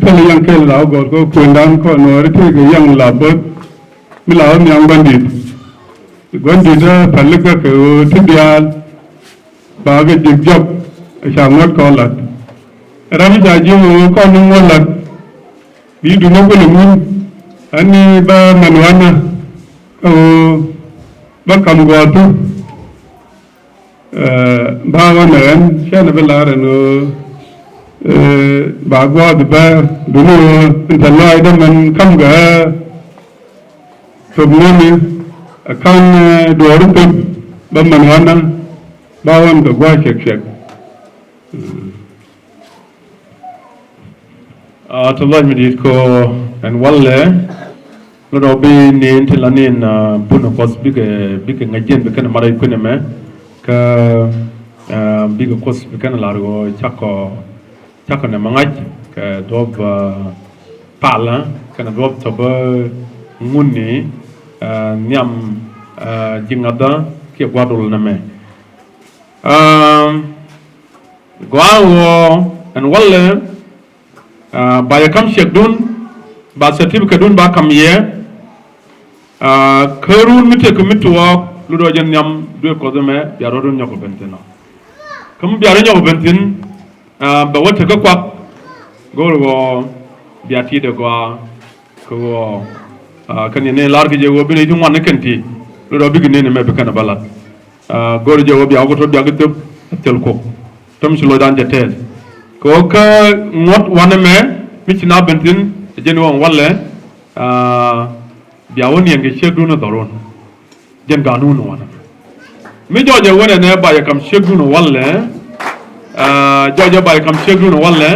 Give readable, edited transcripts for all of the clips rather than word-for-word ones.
ถ้าเรายังแค่เราก่อนก็ควรดันข้อหน่อยที่ก็ยังหลับเบิดไม่หลับยังบัณฑิตนะผันลึกก็คือที่เดียร์บาก็จิบจับชาวงดก่อนหลัดเราไม่จ่ายจิ้มก้อนนึงวันหลัดดีดูนักบุญมุนอันนี้บ้านมันวันนะบ้านคำกอตุบ้านวันเหนือเช่นเวลาเราบางว่าแบบดูนู่นแต่ลอยได้มันคำกับสมมตินี่คันดูรุ่งขึ้นบ้านมันวันนะบ้านกับว่าเช็คทุลัยมีดีก็อันวันเลยเราไปเน้นที่ละเน้นปุ่นคอสบิกงานเย็นไปกันมาได้คุณไหมก็บิกคอสไปกันลาร์ก็ชักเนี่ยมังไงก็ดอบพาละกันดอบทับงุนนี่เนี่ยจิงอัดเกี่ยวกับตัวนั้นไหมกว่าอันวันเลยบายคำเช็คดุนบาสติบกระดุนบาคำเย่เคยรู้มิเตคุมิตัวลูดอจันยำด้วยกอดแม่ยารอรุ่นยกเป็นเทนคำยารยกเป็นเทนบวชก็ควักก็รู้บิอาทีเด็กว่าก็กันยันเนี่ยลาร์กิเจว่าเป็นยุ่งวันนี้กันทีลูดอบิกินเนี่ยไม่เป็นกันบัลลัดก็รู้ว่าบิอาก็ทบบิอาก็ทบเทลโคทำสุลดันเจเทสก็งดวันนี้มิชนาเป็นทินเจนวันวันเลยเดี๋ยววันนี้ยังเชื่อดูนะตลอดเจนการนู่นวันไม่จอดวันนี้บ่ายคำเชื่อดูนะวันเลยจอดบ่ายคำเชื่อดูนะวันเลย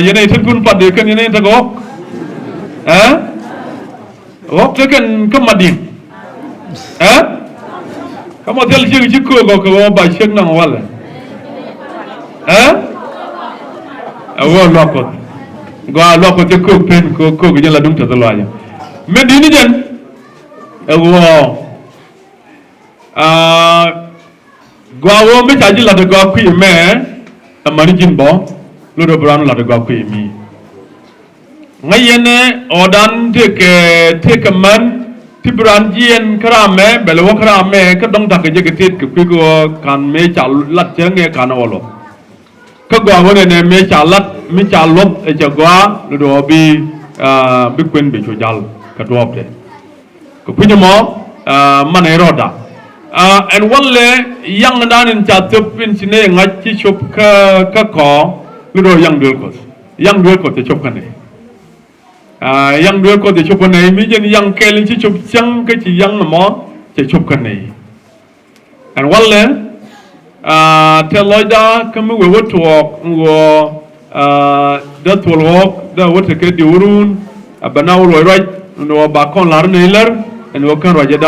ยันไงทุกคนปัดเด็กกันยันไงทุกคนโอ้ทุกคนก็มาดิ้งก็มาเที่ยวเชื่อชิคกี้พายก็บ่ายเชื่อนั่งวันเลยว่าล็อกก็ล็อกจะคุกเป็นคุกจะละดุ้งตลอดอย่างไม่ดีนี่จันว่าไม่ใช่จิละเด็กก็คุยแม่มันจินบ่ลูกบรานละเด็กก็คุยมีไงเนี่ยอดันเทกมันที่บรานจีนคราแม่เบลว่าคราแม่ก็ต้องตักจะกระติดกับคุยก็การไม่จัลลัดเชิงเงี้ยการเอาหรอกก็กว่าวันนี้ไม่จัลลัดไม่จัลลบจะกว่าลูกบีบิควินบิชูจัลกระดอบเลยก็พี่จะมองมันไอรอดอันวันเลยยังนั่นนี่จัดทุบเป็นสิ่งนี้งัดที่ชบก็ขอลูกยังดูก็จะชบกันเลยยังดูก็จะชบกันเลยไม่ใช่ยังแค่ลิ้นที่ชบจังก็จะยังหมอจะชบกันเลยอันวันเลยเทลอยดาก็ไม่ว่าถูกว่าเด็ดถูกเด็ดว่าจะเกิดดิวรุนบรรณาวัวไรน์นัวบาคอนลาร์เนลล์นัวกันรายได้